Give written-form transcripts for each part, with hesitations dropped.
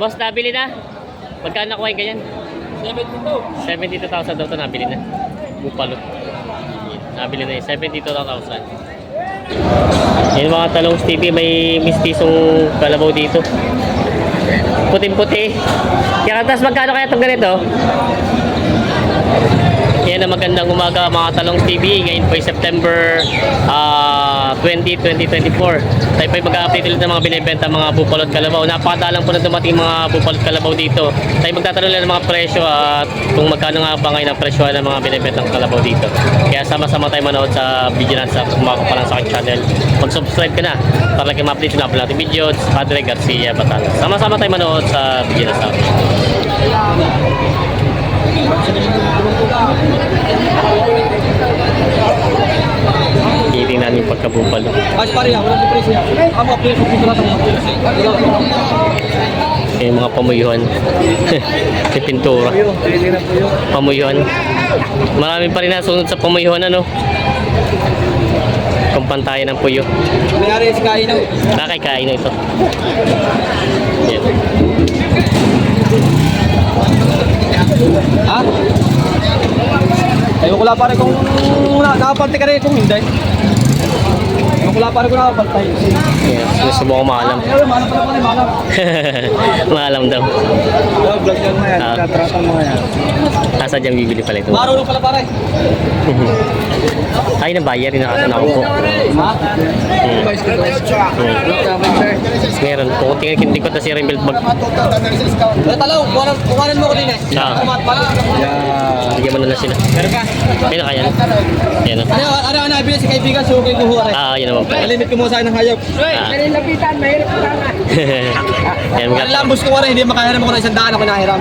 Boss, nabili na? Magkano nakuha yung ganyan? 72,000 daw ito nabili na. Bupalo. Nabili na yung 72,000. Yan mga talong TV, may mistisong kalabaw dito. Puting-puti. Kaya tas magkano kaya itong ganito? Yan ang magandang umaga mga talong TV. Ngayon po ay September 20, 2024. Tayo po ay mag-update ulit ng mga binibenta mga bupalo at kalabaw. Napakadalang po na dumating mga bupalo at kalabaw dito. Tayo magtatanong lang ng mga presyo at kung magkano nga ba ngayon ang presyo ng mga binibentang kalabaw dito. Kaya sama-sama tayo manood sa video natin sa kumako pa lang sa aking channel. Mag-subscribe ka na para lagi ma-update na natin video sa Padre Garcia Bataan. Sama-sama tayo manood sa video natin. Titingnan yung pagkabupalo. Yung mga pamuyuhan. Si pintura. Pamuyuhan. Marami pa rin nasunod sa pamuyuhan, ano? Kung pantayan ng puyo. Mayari si Kaino. Kaino ito. Yan. Ha? Ayaw ko lang pare kung nakaparte ka rin kung hindi. Ayaw ko lang pare kung nakaparte. Yan. Sinusubo ko maalam. Ayaw, maalam pala pala, maalam. Maalam daw. Vlog yan mo yan, tatratang mo yan. Asa dyan bibili pala ito. Marunong pala pare. Ay, nabayar. Nakatanaw ko. Ha? Meron. Kung tingin ko na si Rimble Bag. Talaw, kumanan mo ko din eh. Kumat pala. Bigyan mo na lang sila. Meron ka? Ayun na kaya. Yan o. Ano nabili si kaibigan, suko yung kuhuha rin. Yan naman pala. Malimit ko mo sa ng hayop. Lapitan, mahirap ka na. Yan mga. Ang lambos ko rin, hindi makahiram ako ng 100 ako nahiram.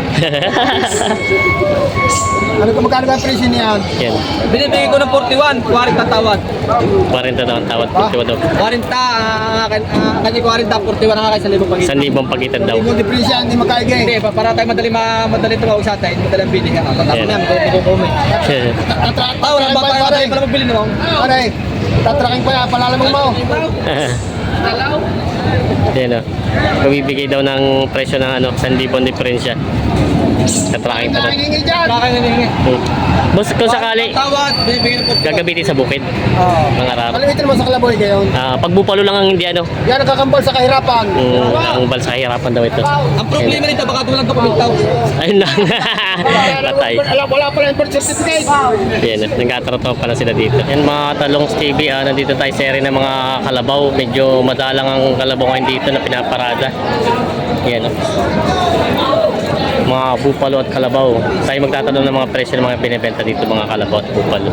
Ano kung magkano ba ang presyo niyan? Yan. Binibigay ko ng 41, 40 tawad. 40 daw ang tawad. 41 daw. 40, kanya 40, 41 ang kakay sa libong pagitan. 1,000 pagitan daw. Hindi presyo, hindi makaigay. Hindi, para tayo madali tumawag sa atin, madali ang bili. Tapos na, magkukumay. Tatratraw, wala ba tayo madali pala magbili naman? Pare, tatraking pa yan, palalamang mo. Yan o. Bumibigay daw ng presyo ng 1,000 diferensya. Katraking pa daw. Bakit naningi? Boss, kung sakali, Tawad, binibigay ng 40. gagamitin sa bukid. Mga raro. Kalimitin mo sa kalaboy ngayon. Pagbupalo lang ang hindi ano. Yan, nakakambal sa kahirapan. Ang bal sa hirapan daw ito. Ang problema nito, baka tulang dokumentaw. Ayun lang. Patay. Wala pala yung birth certificate. Yan, nagkatrato pala sila dito. Yan mga talong TV, nandito tayo sa area ng mga kalabaw. Medyo madalang ang kalabaw ngayon dito na pinaparada. Yan o. Mga bupalo at kalabaw. Tayo magtatanong ng mga presyo ng mga binibenta dito, mga kalabaw at bupalo.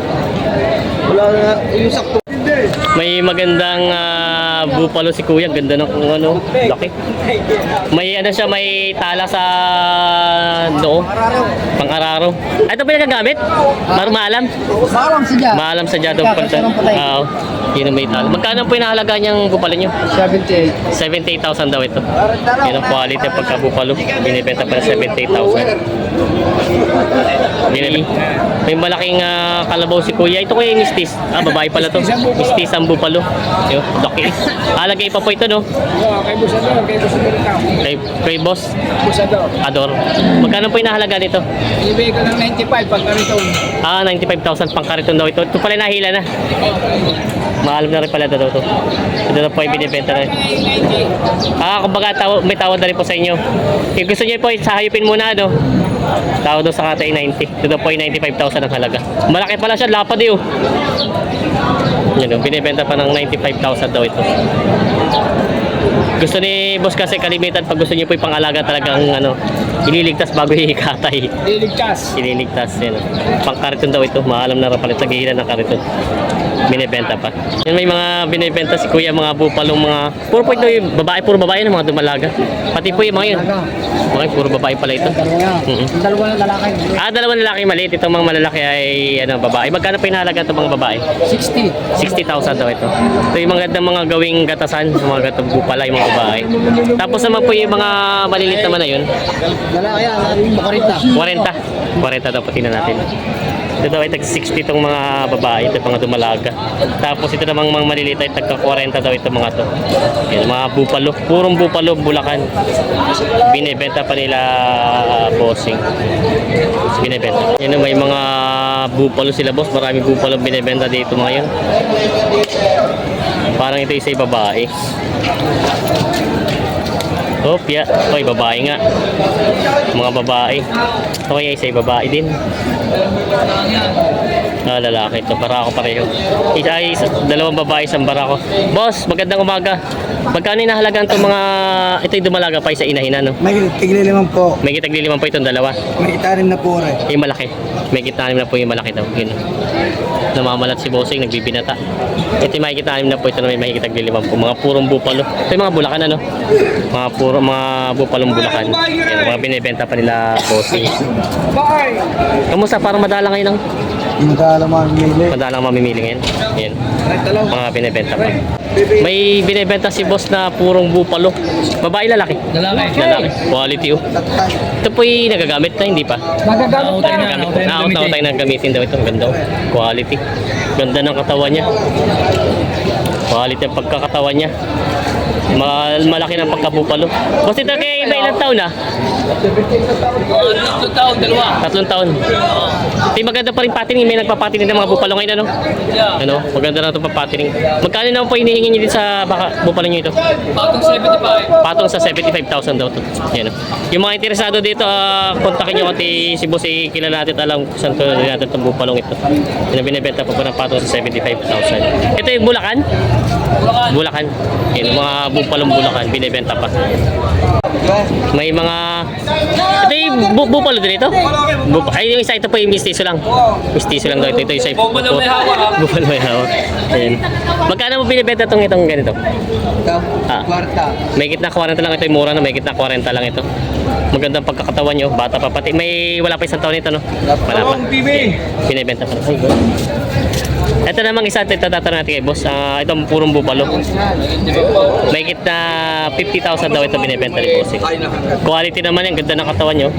Wala na, yung sakto. May magandang bupalo si Kuya, ganda ng kung ano, laki. May ano siya, may tala sa noo. Pang-araro. Ito ba yung nagagamit? Maalam? Maram siya. Maalam sa daw pala. Oo. Yun ang may tala. Magkano po yung nahalaga niyang bupalo niyo? 78. 78,000 daw ito. Yun ang quality ng pagka-bupalo. Binibenta pa na 78,000. May malaking kalabaw si Kuya. Ito kuya yung mistis. Babae pala to. Mistis ang bupalo. Yun, laki. Lagay pa po ito, no? Kay Busador, kay Busador ikaw. Kay Boss Busador. Ador. Magkano po yung nahalaga nito? Ibigay ko ng 95 pag narito. 95,000 pang kariton daw ito. Ito pala nahila na. Maalam na rin pala ito. Ito na po yung binibenta na. Kumbaga may tawad na rin po sa inyo. Kung gusto niyo po, sahayupin muna, ano? Tawad daw sa kata ay 90. Ito po yung 95,000 ang halaga. Malaki pala siya, lapad eh. Yan, binibenta pa ng 95,000 daw ito. Gusto ni Boss kasi kalimitan pag gusto niyo po yung pang-alaga talagang ililigtas bago ikatay. Ililigtas. Yan. Pang-kariton daw ito. Maalam na rin pala. Taghihilan ng kariton. Binibenta pa. Yan, may mga binibenta si Kuya, mga bupalong mga... Puro po ito yung babae. Puro babae ng mga dumalaga. Pati po yung mga yun. Okay, puro babae pala ito. Dalawa na lalaki. Dalawang lalaki maliit. Itong mga malalaki ay babae. Magkano pa inahalaga itong mga babae? 60. 60,000 daw ito. Ito yung mga mga gawing gatasan. Mga gatong bupala yung mga babae. Tapos naman po yung mga maliliit naman na yun. Lalaki yan, 40. 40. 40 daw patingnan natin. Ito daw ay tag 60 itong mga babae, ito mga dumalaga. Tapos ito namang mga maliliit ay tagka 40 daw ito mga to. Yan, mga bupalo, purong bupalo, Bulacan. Binebenta pa nila bossing. Binebenta. Yan, may mga bupalo sila boss, maraming bupalo binebenta dito mga yun. Parang ito isa babae. Opya. Oy, babae nga. Mga babae. Okay, isa babae din. Lalaki ito. Para ako pareho. Dalawang babae, isang barako. Boss, magandang umaga. Magkano inahalagaan itong mga... Ito'y dumalaga pa sa inahin, ano? May tigliliman po. May gitaglilimang po itong dalawa. May itanim na po rin. Yung malaki. May gitanim na po yung malaki daw. Yun. Namamalat si Bossing, nagbibinata. Ito yung makikitanim na po. Ito na may makikitaglilimang po. Mga purong bupalo. Ito yung mga Bulacan, ano? Mga bupalong Bulacan. Yan, mga binibenta pa nila Bossing. Kamusta? Parang madalang ngayon ang... Madalang mamimili. Madalang mamimili ngayon. Yan. Mga binibenta pa. May binibenta si boss na purong bupalo. Babae, lalaki? Lalaki. Lalaki. Quality, oh. Ito po'y nagagamit na, hindi pa? Magagamit tayo. Naot na tayo nang gamitin daw ito. Ganda, oh. Quality. Ganda ng katawan niya. Quality ang pagkakatawan niya. Malaki ng pagkabupalo. Boss, ito kay iba ilang taon na? 3 taon, dalawa. 3 taon. Ito maganda pa rin patining. May nagpapatining ng mga bupalo ngayon, ano? Ano? Maganda na ito papatining. Magkano naman po hinihingi niyo din sa bupalo niyo ito? Patong 75. Patong sa 75,000 daw to. Yan. Yung mga interesado dito, kontakin nyo kasi si Boss kilala natin at alam kung saan to natin itong bupalong ito. Yan, binibenta po ng patong sa 75,000. Ito yung Bulacan? Bulacan. Yan, mga bupalong Bulacan, binibenta pa. May mga... Ito yung bupalo din ito? Ay, yung isa ito po yung mistiso lang. Mistiso lang daw ito. Ito yung isa yung... Bupalo may hawak. Bupalo may hawak. Ayan. Magkano mo binibenta itong ganito? Ito, Ah. kwarta. May gitna 40 lang ito, yung mura na may gitna 40 lang ito. Magandang pagkakatawan nyo, bata pa pati. Wala pa isang taon ito, no? Wala pa. Binibenta pa. Ito namang isa, ito tatanong natin kay boss. Itong purong bupalo. May gitna 50,000 daw ito binibenta ni boss. Quality naman yan, ganda ng katawan nyo.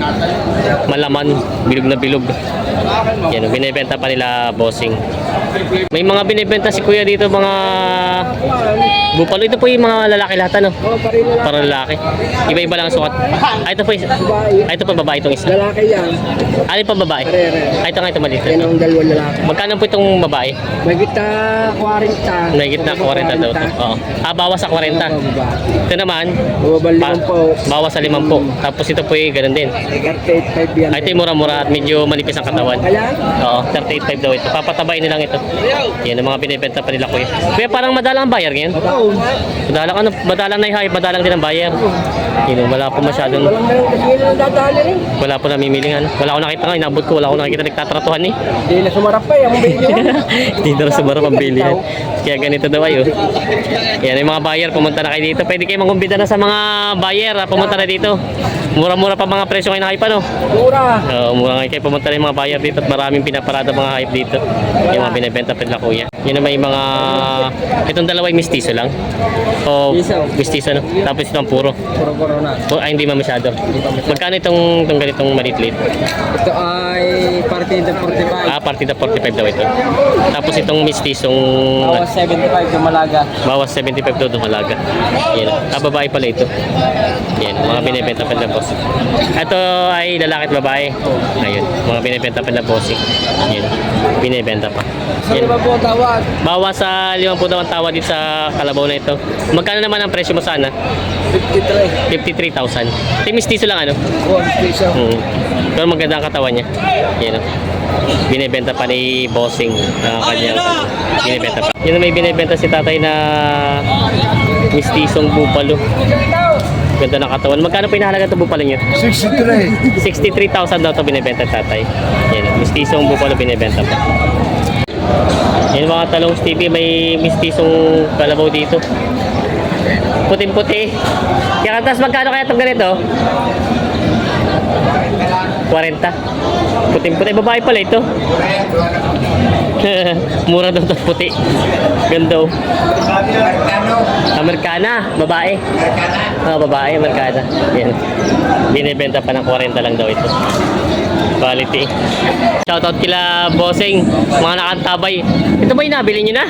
Malaman, bilog na bilog. Yan, binibenta pa nila bossing. May mga binibenta si kuya dito, mga bupalo. Ito po yung mga lalaki lahat, ano? Para lalaki. Iba-iba lang ang sukat. Ito po, ito pa babae itong isa. Lalaki yan. Ano pa babae? Ito nga ito maliit. Yan ang dalawang lalaki. Magkano po itong babae? May kita 40. May gitna 40 daw ito. Oo. Bawas sa 40. Ito naman, Bumabal naman po. bawas sa 50. Tapos ito po yung ganun din. 38.5 yan. Ito yung mura-mura at medyo manipis ang katawan. Kaya? Oo, 38.5 daw ito. Papatabayin nilang ito. Yan ang mga binibenta pa nila kuya. Kuya, parang madalang ang bayar ngayon. Oo. Madalang na yung hype, madalang din ang bayar. Yun, wala po masyadong, Walang meron kasi yun ang dadali rin. wala po namimilingan. Wala ko nakita nga, inabot ko, wala ko nakikita nagtatratuhan eh. Hindi na sumarap pa yung video. Hindi na sa barang pambili yan. Kaya ganito daw ayo. Yan yung mga buyer, pumunta na kayo dito. Pwede kayo mangumbida na sa mga buyer, pumunta na dito. Mura-mura pa mga presyo ngayon na hype, ano? Mura. Mura ngayon kayo pumunta na yung mga buyer dito at maraming pinaparada mga hype dito. Yung mga binibenta pa nila kuya. Yun na may mga... Itong dalawa yung mistiso lang. O mistiso, no? Tapos itong puro. Puro-puro na. Ay, hindi masyado. Magkano itong ganitong maliit-liit? Ito ay partida 45. Partida 45 daw ito. Tapos itong mistisong... Bawas 75 yung malaga. Bawas 75 daw dumalaga. Yan. Babae pala ito. Yan. Mga binibenta pa na boss. Ito ay lalaki at babae. Ayun. Mga binibenta pa na boss. Yan. Binibenta pa. Saan ba po tawad? Bawas sa 50 daw ang tawad dito sa kalabaw na ito. Magkano naman ang presyo mo sana? 53. 53,000. Mistiso lang ano? Station. Pero maganda ang katawan niya. Yan o. Binibenta pa ni Bossing. Kanyang binibenta pa. Yun may binibenta si tatay na mistisong bupalo. Ganda ng katawan. Magkano po inahalaga ito bupalo niyo? 63. 63,000 daw ito binibenta tatay. Yan o. Mistisong bupalo binibenta pa. Yan mga talong TV, may mistisong kalabaw dito. Puting-puti. Kaya kantas magkano kaya itong ganito? 40. Puting-puti. Babae pala ito. Mura daw ito puti. Ganda. Amerikana. Babae. Babae. Amerikana. Yan. Binibenta pa ng 40 lang daw ito. Quality. Shoutout kila Bossing, mga nakantabay. Ito ba yung nabili nyo na?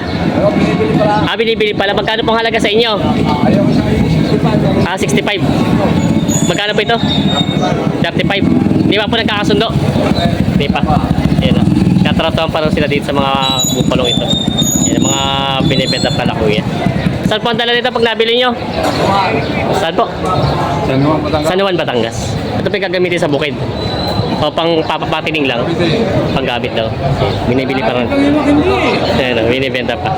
Binibili pala. Magkano pong halaga sa inyo? 65. Magkano po ito? 35. Di ba po nagkakasundo? Di pa. Ayan o. Katratuhan pa rin sila dito sa mga bupalong ito. Ayan, mga binibenta pala kuya. Saan po ang dala nito pag nabili nyo? Saan po? San Juan, Batangas. Ito po yung gagamitin sa bukid. O pang papapatining lang. Panggamit daw. Binibili pa rin. Ayan o, binibenta pa.